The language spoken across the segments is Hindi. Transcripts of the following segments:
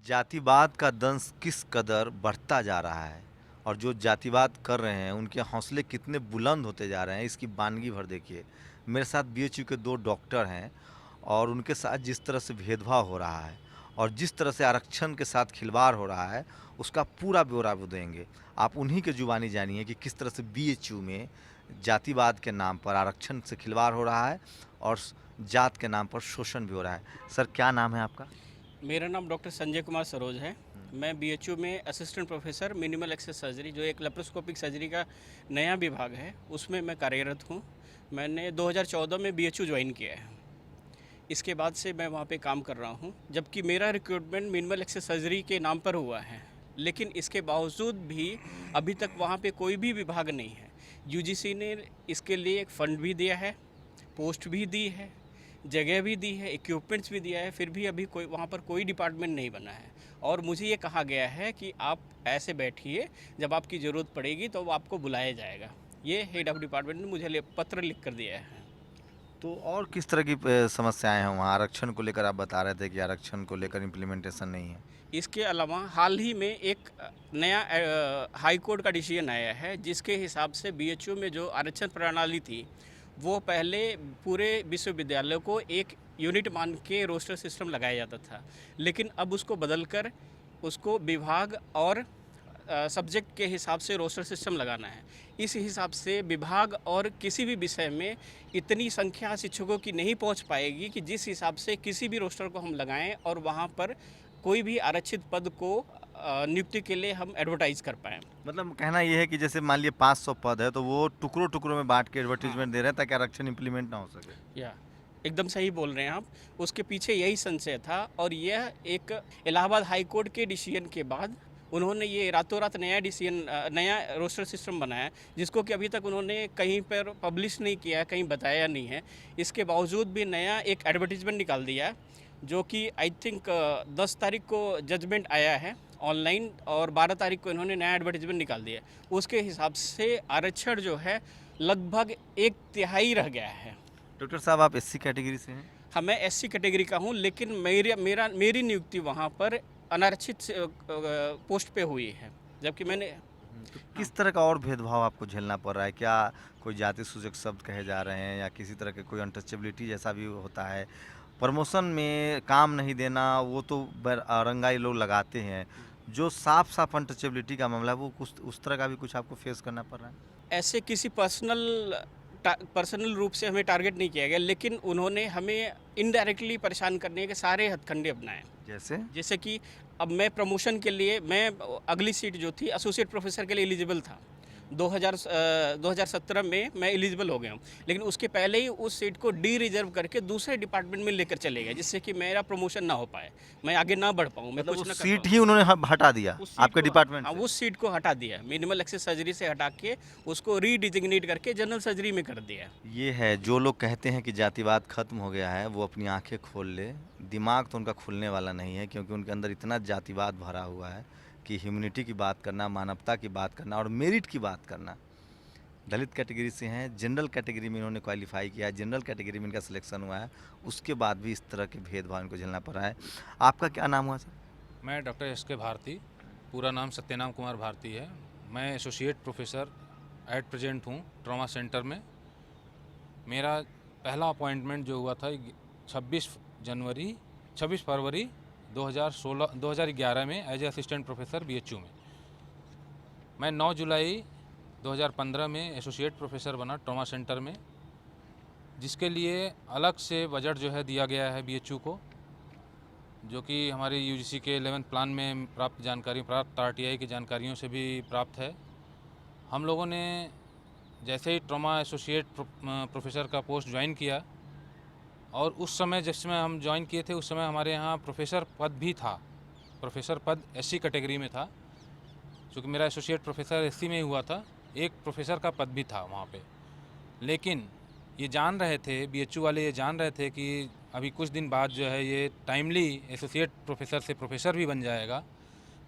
जातिवाद का दंश किस कदर बढ़ता जा रहा है और जो जातिवाद कर रहे हैं उनके हौसले कितने बुलंद होते जा रहे हैं, इसकी बानगी भर देखिए। मेरे साथ बीएचयू के 2 डॉक्टर हैं और उनके साथ जिस तरह से भेदभाव हो रहा है और जिस तरह से आरक्षण के साथ खिलवाड़ हो रहा है, उसका पूरा ब्यौरा वो देंगे। आप उन्हीं के जुबानी जानिए कि किस तरह से बीएचयू में जातिवाद के नाम पर आरक्षण से खिलवाड़ हो रहा है और जात के नाम पर शोषण भी हो रहा है। सर, क्या नाम है आपका? मेरा नाम डॉक्टर संजय कुमार सरोज है। मैं बीएचयू में assistant professor minimal access surgery, जो एक लेप्रोस्कोपिक सर्जरी का नया विभाग है, उसमें मैं कार्यरत हूँ। मैंने 2014 में बीएचयू ज्वाइन किया है। इसके बाद से मैं वहाँ पे काम कर रहा हूँ, जबकि मेरा रिक्रूटमेंट मिनिमल एक्सेस सर्जरी के नाम पर हुआ है। लेकिन इसके बावजूद भी अभी तक वहाँ पे कोई भी विभाग नहीं है। यूजीसी ने इसके लिए एक फ़ंड भी दिया है, पोस्ट भी दी है, जगह भी दी है, इक्विपमेंट्स भी दिया है, फिर भी अभी कोई वहाँ पर कोई डिपार्टमेंट नहीं बना है। और मुझे ये कहा गया है कि आप ऐसे बैठिए, जब आपकी ज़रूरत पड़ेगी तो वो आपको बुलाया जाएगा। ये हेड ऑफ डिपार्टमेंट ने मुझे पत्र लिख कर दिया है। तो और किस तरह की समस्याएं हैं वहाँ? आरक्षण को लेकर आप बता रहे थे कि आरक्षण को लेकर इम्प्लीमेंटेशन नहीं है। इसके अलावा हाल ही में एक नया हाई कोर्ट का डिसीजन आया है, जिसके हिसाब से बीएचयू में जो आरक्षण प्रणाली थी, वो पहले पूरे विश्वविद्यालय को एक यूनिट मान के रोस्टर सिस्टम लगाया जाता था, लेकिन अब उसको बदलकर उसको विभाग और सब्जेक्ट के हिसाब से रोस्टर सिस्टम लगाना है। इस हिसाब से विभाग और किसी भी विषय में इतनी संख्या शिक्षकों की नहीं पहुंच पाएगी कि जिस हिसाब से किसी भी रोस्टर को हम लगाएं और वहां पर कोई भी आरक्षित पद को नियुक्ति के लिए हम एडवर्टाइज कर पाएँ। मतलब कहना ये है कि जैसे मान लिए 500 पद है तो वो टुकड़ों टुकड़ों में बांट के हाँ, एडवर्टीजमेंट दे रहे हैं ताकि आरक्षण इम्प्लीमेंट ना हो सके। या एकदम सही बोल रहे हैं आप। उसके पीछे यही संशय था और यह एक इलाहाबाद हाई कोर्ट के डिसीजन के बाद उन्होंने ये रातों रात नया डिसीजन, नया रोस्टर सिस्टम बनाया, जिसको कि अभी तक उन्होंने कहीं पर पब्लिश नहीं किया, कहीं बताया नहीं है। इसके बावजूद भी नया एक एडवर्टीजमेंट निकाल दिया, जो कि आई थिंक 10 तारीख को जजमेंट आया है ऑनलाइन और 12 तारीख को इन्होंने नया एडवर्टीजमेंट निकाल दिया। उसके हिसाब से आरक्षण जो है लगभग 1/3 रह गया है। डॉक्टर साहब, आप एससी कैटेगरी से हैं? हाँ, मैं एससी कैटेगरी का हूँ, लेकिन मेरी नियुक्ति वहाँ पर अनारक्षित पोस्ट पे हुई है, जबकि मैंने तो हाँ। किस तरह का और भेदभाव आपको झेलना पड़ रहा है? क्या कोई जाति सूचक शब्द कहे जा रहे हैं या किसी तरह के कोई अनटचेबिलिटी जैसा भी होता है? प्रमोशन में काम नहीं देना वो तो रंगाई लोग लगाते हैं। जो साफ-साफ अनटचेबिलिटी का मामला है वो कुछ उस तरह का भी कुछ आपको फेस करना पड़ रहा है? ऐसे किसी पर्सनल रूप से हमें टारगेट नहीं किया गया, लेकिन उन्होंने हमें इनडायरेक्टली परेशान करने के सारे हथकंडे अपनाए। जैसे? जैसे कि अब मैं प्रमोशन के लिए, मैं अगली सीट जो थी एसोसिएट प्रोफेसर के लिए एलिजिबल था। 2017 में मैं एलिजिबल हो गया हूँ, लेकिन उसके पहले ही उस सीट को डी रिजर्व करके दूसरे डिपार्टमेंट में लेकर चले गए, जिससे कि मेरा प्रमोशन ना हो पाए, मैं आगे ना बढ़ पाऊँ, मैं मतलब कुछ वो ना कर सीट पाऊँ। ही उन्होंने हटा दिया उस सीट आपके को डिपार्टमेंट हाँ, से? उस सीट को हटा दिया, मिनिमल एक्सेस सर्जरी से हटा के उसको रीडिजिग्नेट करके जनरल सर्जरी में कर दिया। ये है, जो लोग कहते हैं कि जातिवाद खत्म हो गया है वो अपनी आंखें खोल ले। दिमाग तो उनका खुलने वाला नहीं है, क्योंकि उनके अंदर इतना जातिवाद भरा हुआ है कि ह्यूमैनिटी की बात करना, मानवता की बात करना और मेरिट की बात करना। दलित कैटेगरी से हैं, जनरल कैटेगरी में इन्होंने क्वालिफाई किया है, जनरल कैटेगरी में इनका सिलेक्शन हुआ है, उसके बाद भी इस तरह के भेदभाव इनको झेलना पड़ रहा है। आपका क्या नाम हुआ सर? मैं डॉक्टर एस के भारती, पूरा नाम सत्यनाम कुमार भारती है। मैं एसोसिएट प्रोफेसर एट प्रेजेंट हूँ ट्रॉमा सेंटर में। मेरा पहला अपॉइंटमेंट जो हुआ था 26 फरवरी 2011 में as a assistant professor BHU में। मैं 9 जुलाई 2015 में एसोसिएट प्रोफेसर बना ट्रॉमा सेंटर में, जिसके लिए अलग से बजट जो है दिया गया है बीएचयू को, जो कि हमारे यूजीसी के 11th प्लान में प्राप्त आरटीआई की जानकारियों से भी प्राप्त है। हम लोगों ने जैसे ही ट्रॉमा एसोसिएट प्रोफेसर का पोस्ट ज्वाइन किया, और उस समय जिस समय हम ज्वाइन किए थे उस समय हमारे यहाँ प्रोफेसर पद भी था। प्रोफेसर पद एससी कैटेगरी में था, क्योंकि मेरा एसोसिएट प्रोफेसर एससी में ही हुआ था। एक प्रोफेसर का पद भी था वहाँ पे। लेकिन ये जान रहे थे, बीएचयू वाले ये जान रहे थे कि अभी कुछ दिन बाद जो है ये टाइमली एसोसिएट प्रोफेसर से प्रोफेसर भी बन जाएगा,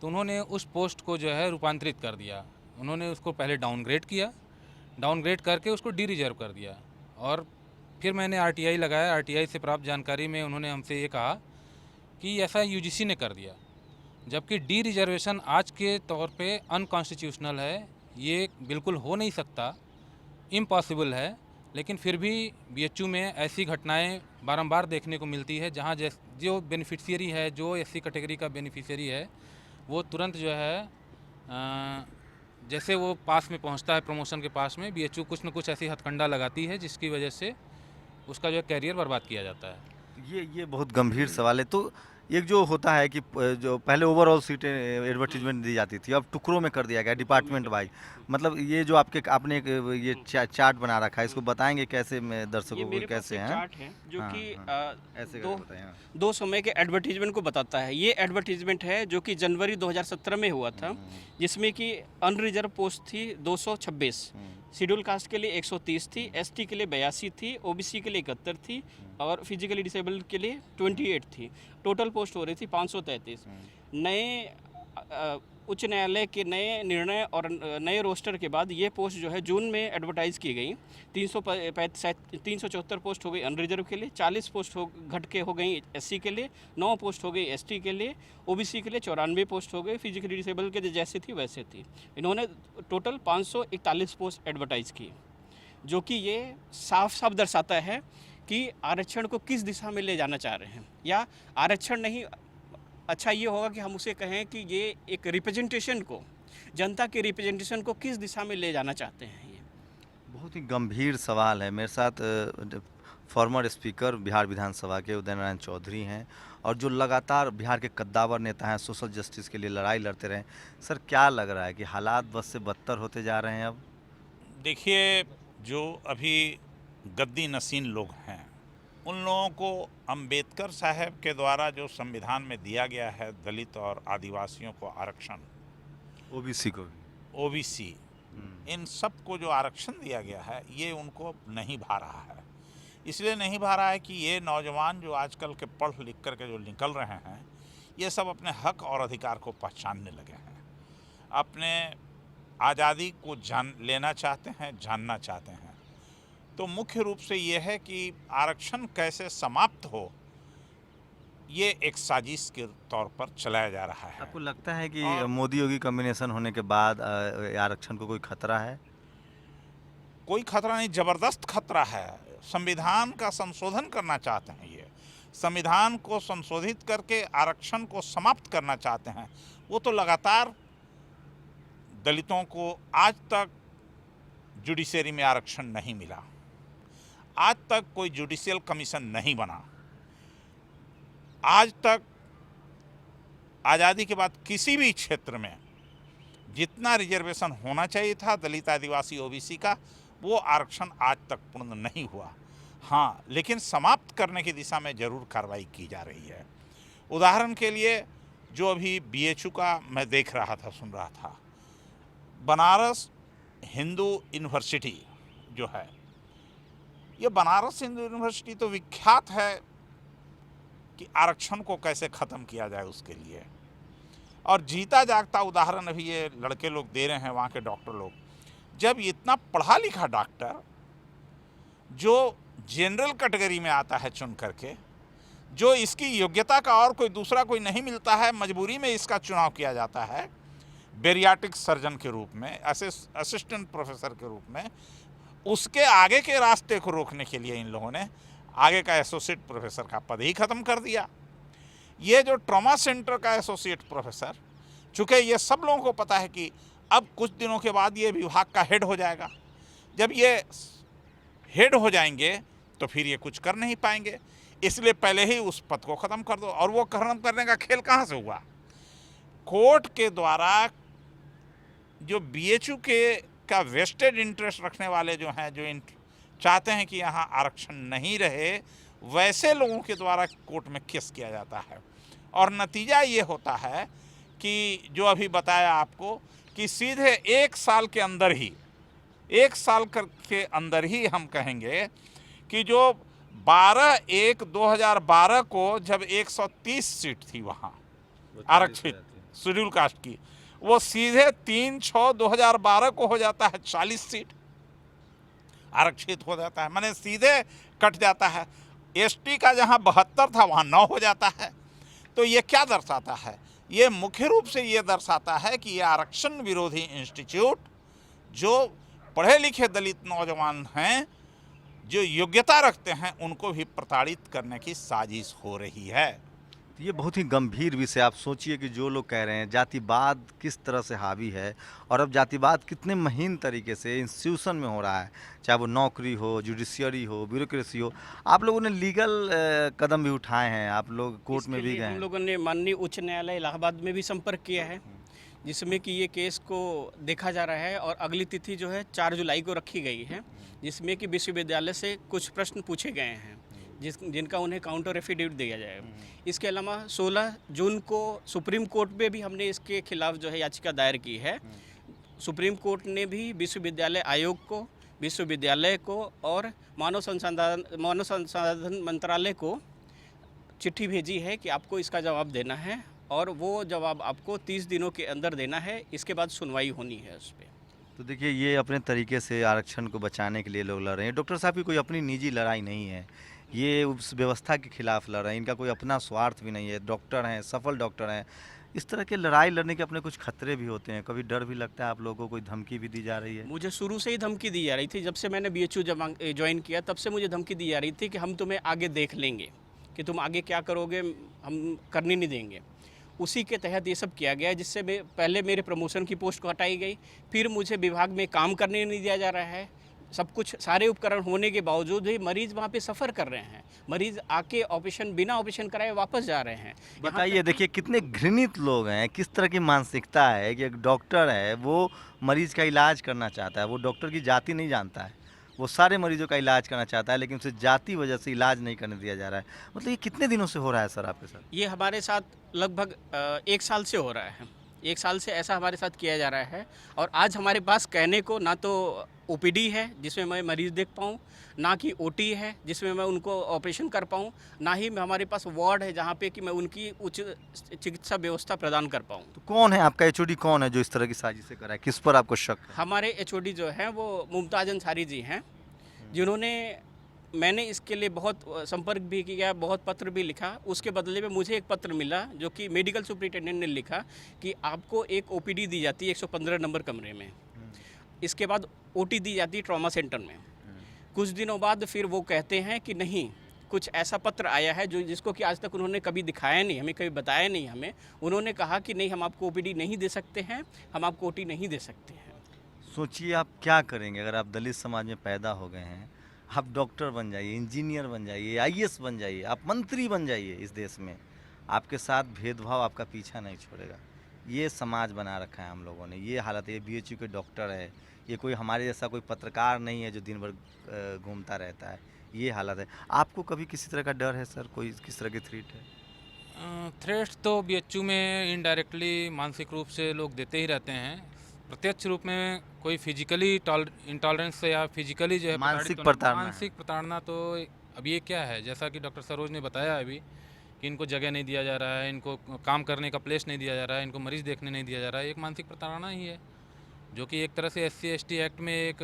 तो उन्होंने उस पोस्ट को जो है रूपांतरित कर दिया। उन्होंने उसको पहले डाउनग्रेड किया, डाउनग्रेड करके उसको डी रिजर्व कर दिया। और फिर मैंने आरटीआई लगाया। आरटीआई से प्राप्त जानकारी में उन्होंने हमसे ये कहा कि ऐसा यूजीसी ने कर दिया। जबकि डी रिजर्वेशन आज के तौर पे अनकॉन्स्टिट्यूशनल है, ये बिल्कुल हो नहीं सकता, इम्पॉसिबल है। लेकिन फिर भी बीएचयू में ऐसी घटनाएं बारंबार देखने को मिलती है जहां जो बेनिफिशियरी है, जो एससी कैटेगरी का बेनिफिशियरी है, वो तुरंत जो है जैसे वो पास में पहुंचता है प्रमोशन के पास में, बीएचयू कुछ न कुछ ऐसी हथकंडा लगाती है जिसकी वजह से उसका जो है कैरियर बर्बाद किया जाता है। ये बहुत गंभीर सवाल है। तो एक जो होता है कि जो पहले ओवरऑल सीटें एडवर्टीजमेंट दी जाती थी, अब टुकड़ों में कर दिया गया डिपार्टमेंट वाइज। मतलब ये जो आपने एक ये चार्ट बना रखा है, इसको बताएंगे कैसे में ये दर्शकों को मेरे पास कैसे एक हैं? चार्ट है जो हाँ, कि हाँ, ऐसे दो करके बताएं। हाँ। दो समय के एडवर्टीजमेंट को बताता है। ये एडवर्टीजमेंट है जो कि जनवरी 2017 में हुआ था, जिसमें कि अनरिजर्व पोस्ट थी 226, शेड्यूल कास्ट के लिए 130 थी, एसटी के लिए 82 थी, ओबीसी के लिए 71 थी और फिजिकली डिसेबल्ड के लिए 28 थी। टोटल पोस्ट हो रही थी 533। नए उच्च न्यायालय के नए निर्णय और नए रोस्टर के बाद ये पोस्ट जो है जून में एडवर्टाइज़ की गई। 374 पोस्ट हो गई अनरिजर्व के लिए, 40 पोस्ट घट के हो गई एससी के लिए, 9 पोस्ट हो गई एसटी के लिए, ओबीसी के लिए 94 पोस्ट हो गई, फिजिकली डिसेबल के जैसे थी वैसे थी। इन्होंने टोटल 541 पोस्ट एडवर्टाइज़ की, जो कि ये साफ साफ दर्शाता है कि आरक्षण को किस दिशा में ले जाना चाह रहे हैं। या आरक्षण नहीं, अच्छा ये होगा कि हम उसे कहें कि ये एक रिप्रेजेंटेशन को, जनता के रिप्रेजेंटेशन को किस दिशा में ले जाना चाहते हैं। ये बहुत ही गंभीर सवाल है। मेरे साथ फॉर्मर स्पीकर बिहार विधानसभा के उदय नारायण चौधरी हैं और जो लगातार बिहार के कद्दावर नेता हैं, सोशल जस्टिस के लिए लड़ाई लड़ते रहे। सर, क्या लग रहा है कि हालात बस से बदतर होते जा रहे हैं अब? देखिए, जो अभी गद्दी नसीन लोग हैं, उन लोगों को अंबेडकर साहब के द्वारा जो संविधान में दिया गया है, दलित और आदिवासियों को आरक्षण, ओबीसी को भी, ओबीसी, इन सब को जो आरक्षण दिया गया है, ये उनको नहीं भा रहा है। इसलिए नहीं भा रहा है कि ये नौजवान जो आजकल के पढ़ लिख कर के जो निकल रहे हैं, ये सब अपने हक और अधिकार को पहचानने लगे हैं, अपने आज़ादी को लेना चाहते हैं, जानना चाहते हैं। तो मुख्य रूप से ये है कि आरक्षण कैसे समाप्त हो, ये एक साजिश के तौर पर चलाया जा रहा है। आपको लगता है कि मोदी योगी कॉम्बिनेशन होने के बाद आरक्षण को कोई खतरा है? कोई खतरा नहीं, जबरदस्त खतरा है। संविधान का संशोधन करना चाहते हैं, ये संविधान को संशोधित करके आरक्षण को समाप्त करना चाहते हैं। वो तो लगातार दलितों को आज तक जुडिशरी में आरक्षण नहीं मिला, आज तक कोई जुडिशियल कमीशन नहीं बना, आज तक आज़ादी के बाद किसी भी क्षेत्र में जितना रिजर्वेशन होना चाहिए था दलित, आदिवासी, ओबीसी का, वो आरक्षण आज तक पूर्ण नहीं हुआ। हाँ, लेकिन समाप्त करने की दिशा में ज़रूर कार्रवाई की जा रही है। उदाहरण के लिए जो अभी बीएचयू का मैं देख रहा था, सुन रहा था, बनारस हिंदू यूनिवर्सिटी जो है, ये बनारस हिंदू यूनिवर्सिटी तो विख्यात है कि आरक्षण को कैसे ख़त्म किया जाए उसके लिए। और जीता जागता उदाहरण अभी ये लड़के लोग दे रहे हैं, वहाँ के डॉक्टर लोग। जब इतना पढ़ा लिखा डॉक्टर जो जनरल कैटेगरी में आता है चुन करके, जो इसकी योग्यता का और कोई दूसरा कोई नहीं मिलता है, मजबूरी में इसका चुनाव किया जाता है बेरियाट्रिक सर्जन के रूप में, असिस्टेंट प्रोफेसर के रूप में, उसके आगे के रास्ते को रोकने के लिए इन लोगों ने आगे का एसोसिएट प्रोफेसर का पद ही ख़त्म कर दिया। ये जो ट्रॉमा सेंटर का एसोसिएट प्रोफेसर, चूँकि ये सब लोगों को पता है कि अब कुछ दिनों के बाद ये विभाग का हेड हो जाएगा, जब ये हेड हो जाएंगे तो फिर ये कुछ कर नहीं पाएंगे, इसलिए पहले ही उस पद को ख़त्म कर दो। और वो खत्म करने का खेल कहाँ से हुआ? कोर्ट के द्वारा जो बीएचयू का वेस्टेड इंटरेस्ट रखने वाले जो हैं, जो चाहते हैं कि यहाँ आरक्षण नहीं रहे, वैसे लोगों के द्वारा कोर्ट में केस किया जाता है। और नतीजा ये होता है कि जो अभी बताया आपको कि सीधे 1 साल के अंदर ही, 1 साल के अंदर ही हम कहेंगे कि जो 12/1/2012 को जब 130 सीट थी वहाँ आरक्षित शेड्यूल कास्ट की, वो सीधे 3/6/2012 को हो जाता है 40 सीट आरक्षित हो जाता है, माने सीधे कट जाता है। एसटी का जहां 72 था वहां 9 हो जाता है। तो ये क्या दर्शाता है? ये मुख्य रूप से ये दर्शाता है कि ये आरक्षण विरोधी इंस्टीट्यूट, जो पढ़े लिखे दलित नौजवान हैं, जो योग्यता रखते हैं, उनको भी प्रताड़ित करने की साजिश हो रही है। तो ये बहुत ही गंभीर विषय। आप सोचिए कि जो लोग कह रहे हैं जातिवाद किस तरह से हावी है, और अब जातिवाद कितने महीन तरीके से इंस्टीट्यूशन में हो रहा है, चाहे वो नौकरी हो, जुडिशियरी हो, ब्यूरोक्रेसी हो। आप लोगों ने लीगल कदम भी उठाए हैं, आप लोग कोर्ट इसके में भी लिए गए हम हैं। लोगों ने माननीय उच्च न्यायालय इलाहाबाद में भी संपर्क किया है, जिसमें कि ये केस को देखा जा रहा है और अगली तिथि जो है 4 जुलाई को रखी गई है, जिसमें कि विश्वविद्यालय से कुछ प्रश्न पूछे गए हैं जिनका उन्हें काउंटर एफिडेविट दिया जाएगा। इसके अलावा 16 जून को सुप्रीम कोर्ट में भी हमने इसके खिलाफ जो है याचिका दायर की है। सुप्रीम कोर्ट ने भी विश्वविद्यालय आयोग को, विश्वविद्यालय को और मानव संसाधन मंत्रालय को चिट्ठी भेजी है कि आपको इसका जवाब देना है, और वो जवाब आपको 30 दिनों के अंदर देना है। इसके बाद सुनवाई होनी है उस पर। तो देखिए, ये अपने तरीके से आरक्षण को बचाने के लिए लोग लड़ रहे हैं। डॉक्टर साहब की कोई अपनी निजी लड़ाई नहीं है, ये उस व्यवस्था के खिलाफ लड़ रहे हैं। इनका कोई अपना स्वार्थ भी नहीं है। डॉक्टर हैं, सफल डॉक्टर हैं। इस तरह के लड़ाई लड़ने के अपने कुछ खतरे भी होते हैं। कभी डर भी लगता है आप लोगों को, कोई धमकी भी दी जा रही है? मुझे शुरू से ही धमकी दी जा रही थी। जब से मैंने BHU ज्वाइन किया, तब से मुझे धमकी दी जा रही थी कि हम तुम्हें आगे देख लेंगे, कि तुम आगे क्या करोगे, हम करने नहीं देंगे। उसी के तहत ये सब किया गया, जिससे पहले मेरे प्रमोशन की पोस्ट को हटाई गई, फिर मुझे विभाग में काम करने नहीं दिया जा रहा है। सब कुछ, सारे उपकरण होने के बावजूद भी मरीज़ वहाँ पे सफ़र कर रहे हैं। मरीज़ आके ऑपरेशन, बिना ऑपरेशन कराए वापस जा रहे हैं। बताइए, देखिए कितने घृणित लोग हैं, किस तरह की मानसिकता है कि एक डॉक्टर है, वो मरीज़ का इलाज करना चाहता है, वो डॉक्टर की जाति नहीं जानता है, वो सारे मरीजों का इलाज करना चाहता है, लेकिन उसे जाति वजह से इलाज नहीं करने दिया जा रहा है। मतलब ये कितने दिनों से हो रहा है सर आपके साथ? ये हमारे साथ लगभग 1 साल से हो रहा है। 1 साल से ऐसा हमारे साथ किया जा रहा है। और आज हमारे पास कहने को ना तो OPD है जिसमें मैं मरीज़ देख पाऊँ, ना कि OT है जिसमें मैं उनको ऑपरेशन कर पाऊँ, ना ही हमारे पास वार्ड है जहाँ पे कि मैं उनकी उच्च चिकित्सा व्यवस्था प्रदान कर पाऊँ। तो कौन है आपका HOD, कौन है जो इस तरह की साजिशें कर रहा है? किस पर आपको शक है? हमारे HOD जो हैं वो मुमताज़ अंसारी जी हैं, जिन्होंने, मैंने इसके लिए बहुत संपर्क भी किया, बहुत पत्र भी लिखा। उसके बदले में मुझे एक पत्र मिला जो कि मेडिकल सुपरिटेंडेंट ने लिखा कि आपको एक OPD दी जाती है 115 नंबर कमरे में, इसके बाद OT दी जाती है ट्रॉमा सेंटर में। कुछ दिनों बाद फिर वो कहते हैं कि नहीं, कुछ ऐसा पत्र आया है जिसको कि आज तक उन्होंने कभी दिखाया नहीं, हमें कभी बताया नहीं हमें। उन्होंने कहा कि नहीं, हम आपको OPD नहीं दे सकते हैं, हम आपको OT नहीं दे सकते हैं। सोचिए आप क्या करेंगे अगर आप दलित समाज में पैदा हो गए हैं। आप डॉक्टर बन जाइए, इंजीनियर बन जाइए, IAS बन जाइए, आप मंत्री बन जाइए इस देश में, आपके साथ भेदभाव आपका पीछा नहीं छोड़ेगा। ये समाज बना रखा है हम लोगों ने, ये हालत है। ये BHU के डॉक्टर है, ये कोई हमारे जैसा कोई पत्रकार नहीं है जो दिन भर घूमता रहता है। ये हालत है। आपको कभी किसी तरह का डर है सर? कोई किस तरह की थ्रेट है? थ्रेट तो BHU में इनडायरेक्टली मानसिक रूप से लोग देते ही रहते हैं। प्रत्यक्ष रूप में कोई फिजिकली इंटॉलरेंस या फिजिकली जो है मानसिक प्रताड़ना है। मानसिक प्रताड़ना तो अब ये क्या है, जैसा कि डॉक्टर सरोज ने बताया अभी कि इनको जगह नहीं दिया जा रहा है, इनको काम करने का प्लेस नहीं दिया जा रहा है, इनको मरीज़ देखने नहीं दिया जा रहा है, एक मानसिक प्रताड़ना ही है, जो कि एक तरह से SC/ST एक्ट में एक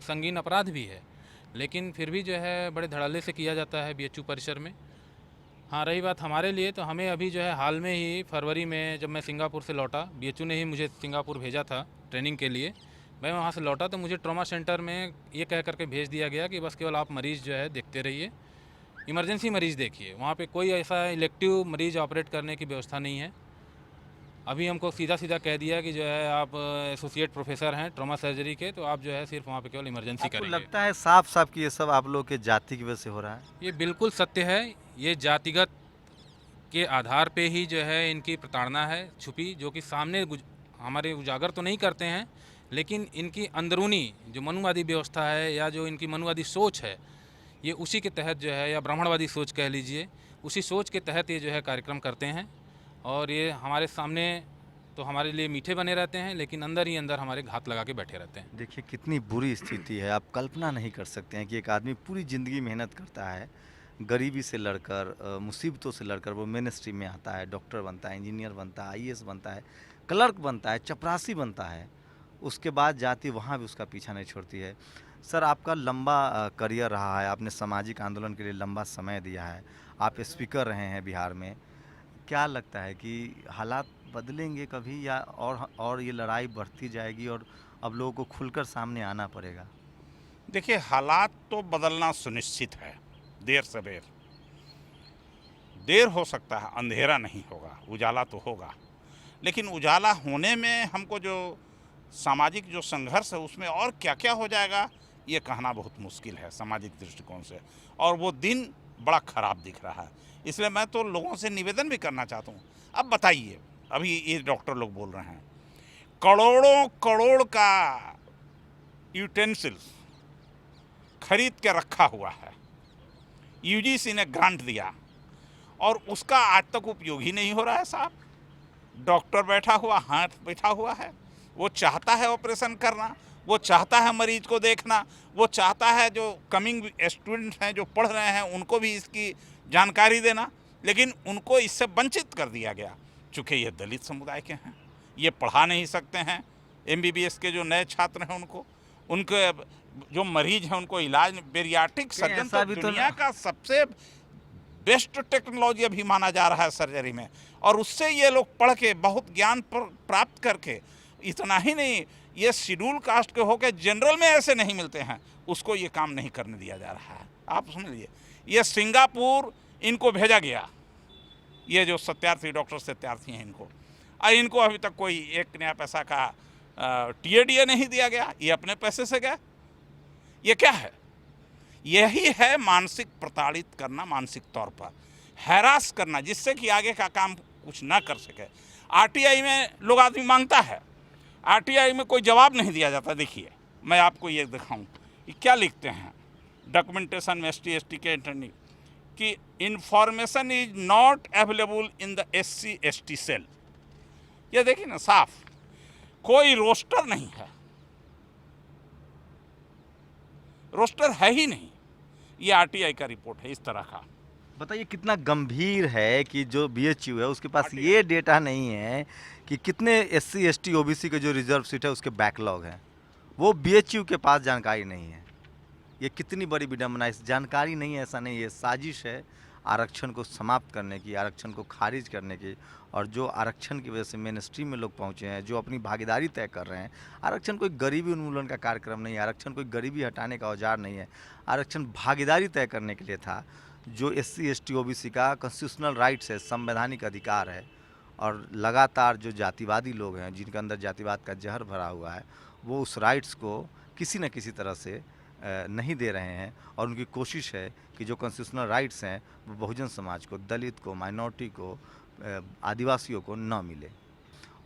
संगीन अपराध भी है। लेकिन फिर भी जो है बड़े धड़ल्ले से किया जाता है BHU परिसर में। हाँ, रही बात हमारे लिए, तो हमें अभी जो है हाल में ही फरवरी में जब मैं सिंगापुर से लौटा, BHU ने ही मुझे सिंगापुर भेजा था ट्रेनिंग के लिए। मैं वहाँ से लौटा तो मुझे ट्रॉमा सेंटर में ये कह करके भेज दिया गया कि बस केवल आप मरीज़ जो है देखते रहिए, इमरजेंसी मरीज़ देखिए। वहाँ पे कोई ऐसा इलेक्टिव मरीज़ ऑपरेट करने की व्यवस्था नहीं है। अभी हमको सीधा सीधा कह दिया कि जो है आप एसोसिएट प्रोफेसर हैं ट्रॉमा सर्जरी के, तो आप जो है सिर्फ वहाँ पे केवल इमरजेंसी आपको करेंगे। लगता है साफ साफ कि ये सब आप लोग के जाति की वजह से हो रहा है? ये बिल्कुल सत्य है। ये जातिगत के आधार पे ही जो है इनकी प्रताड़ना है छुपी, जो कि सामने हमारे उजागर तो नहीं करते हैं, लेकिन इनकी अंदरूनी जो मनुवादी व्यवस्था है या जो इनकी मनुवादी सोच है, ये उसी के तहत जो है, या ब्राह्मणवादी सोच कह लीजिए, उसी सोच के तहत ये जो है कार्यक्रम करते हैं। और ये हमारे सामने तो हमारे लिए मीठे बने रहते हैं, लेकिन अंदर ही अंदर हमारे घात लगा के बैठे रहते हैं। देखिए कितनी बुरी स्थिति है। आप कल्पना नहीं कर सकते हैं कि एक आदमी पूरी ज़िंदगी मेहनत करता है, गरीबी से लड़कर, मुसीबतों से लड़कर वो मेन स्ट्रीम में आता है, डॉक्टर बनता है, इंजीनियर बनता है, IAS बनता है, क्लर्क बनता है, चपरासी बनता है। उसके बाद जाति वहाँ भी उसका पीछा नहीं छोड़ती है। सर, आपका लंबा करियर रहा है, आपने सामाजिक आंदोलन के लिए लंबा समय दिया है, आप स्पीकर रहे हैं बिहार में। क्या लगता है कि हालात बदलेंगे कभी या और ये लड़ाई बढ़ती जाएगी और अब लोगों को खुलकर सामने आना पड़ेगा? देखिए, हालात तो बदलना सुनिश्चित है, देर सवेर। देर हो सकता है, अंधेरा नहीं होगा, उजाला तो होगा। लेकिन उजाला होने में हमको जो सामाजिक जो संघर्ष है उसमें और क्या क्या हो जाएगा ये कहना बहुत मुश्किल है सामाजिक दृष्टिकोण से, और वो दिन बड़ा खराब दिख रहा है। इसलिए मैं तो लोगों से निवेदन भी करना चाहता हूँ, अब बताइए, अभी ये डॉक्टर लोग बोल रहे हैं करोड़ों करोड़ का यूटेंसिल्स खरीद के रखा हुआ है, यूजीसी ने ग्रांट दिया और उसका आज तक उपयोग ही नहीं हो रहा है साहब। डॉक्टर बैठा हुआ, हाथ बैठा हुआ है, वो चाहता है ऑपरेशन करना, वो चाहता है मरीज को देखना, वो चाहता है जो कमिंग स्टूडेंट हैं जो पढ़ रहे हैं उनको भी इसकी जानकारी देना, लेकिन उनको इससे वंचित कर दिया गया। चूँकि ये दलित समुदाय के हैं, ये पढ़ा नहीं सकते हैं, एमबीबीएस के जो नए छात्र हैं उनके जो मरीज हैं उनको इलाज, बेरियाट्रिक सर्जन तो दुनिया का सबसे बेस्ट टेक्नोलॉजी अभी माना जा रहा है सर्जरी में, और उससे ये लोग पढ़ के बहुत ज्ञान प्राप्त करके, इतना ही नहीं, ये शेड्यूल कास्ट के होकर जनरल में ऐसे नहीं मिलते हैं, उसको ये काम नहीं करने दिया जा रहा है। आप समझ लीजिए, ये सिंगापुर इनको भेजा गया, ये जो सत्यार्थी डॉक्टर सत्यार्थी हैं इनको अभी तक कोई एक नया पैसा का टीएडीए नहीं दिया गया, ये अपने पैसे से गए। ये क्या है? यही है मानसिक प्रताड़ित करना, मानसिक तौर पर हैरास करना, जिससे कि आगे का काम कुछ ना कर सके। आरटीआई में लोग आदमी मांगता है, आरटीआई में कोई जवाब नहीं दिया जाता। देखिए, मैं आपको ये दिखाऊं कि क्या लिखते हैं डॉक्यूमेंटेशन में ST/ST के इंटरनी कि information is not available in the SC/ST cell. ये देखिए ना, साफ कोई रोस्टर नहीं है, रोस्टर है ही नहीं। ये आरटीआई का रिपोर्ट है इस तरह का। बताइए कितना गंभीर है कि जो BHU है उसके पास ये डेटा नहीं है कि कितने SC ST OBC के जो रिजर्व सीट है उसके बैकलॉग हैं, वो BHU के पास जानकारी नहीं है। ये कितनी बड़ी विडंबना, इस जानकारी नहीं है ऐसा नहीं, ये साजिश है आरक्षण को समाप्त करने की, आरक्षण को खारिज करने की। और जो आरक्षण की वजह से मेन स्ट्रीम में लोग पहुंचे हैं, जो अपनी भागीदारी तय कर रहे हैं, आरक्षण कोई गरीबी उन्मूलन का कार्यक्रम नहीं है, आरक्षण कोई गरीबी हटाने का औजार नहीं है, आरक्षण भागीदारी तय करने के लिए था। जो SC ST OBC का कॉन्स्टिट्यूशनल राइट्स है, संवैधानिक अधिकार है, और लगातार जो जातिवादी लोग हैं जिनके अंदर जातिवाद का जहर भरा हुआ है, वो उस राइट्स को किसी न किसी तरह से नहीं दे रहे हैं। और उनकी कोशिश है कि जो कॉन्स्टिट्यूशनल राइट्स हैं वो बहुजन समाज को, दलित को, माइनॉरिटी को, आदिवासियों को न मिले।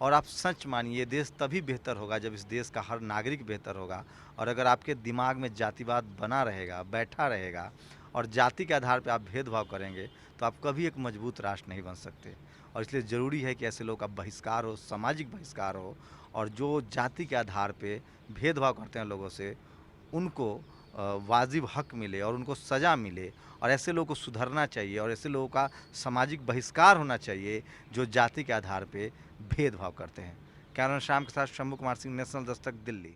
और आप सच मानिए, देश तभी बेहतर होगा जब इस देश का हर नागरिक बेहतर होगा। और अगर आपके दिमाग में जातिवाद बना रहेगा, बैठा रहेगा, और जाति के आधार पर आप भेदभाव करेंगे, तो आप कभी एक मजबूत राष्ट्र नहीं बन सकते। और इसलिए ज़रूरी है कि ऐसे लोग का बहिष्कार हो, सामाजिक बहिष्कार हो, और जो जाति के आधार पे भेदभाव करते हैं लोगों से, उनको वाजिब हक मिले और उनको सज़ा मिले। और ऐसे लोगों को सुधरना चाहिए, और ऐसे लोगों का सामाजिक बहिष्कार होना चाहिए जो जाति के आधार पे भेदभाव करते हैं। कैमरा श्याम के साथ शंभू कुमार सिंह, नेशनल दस्तक, दिल्ली।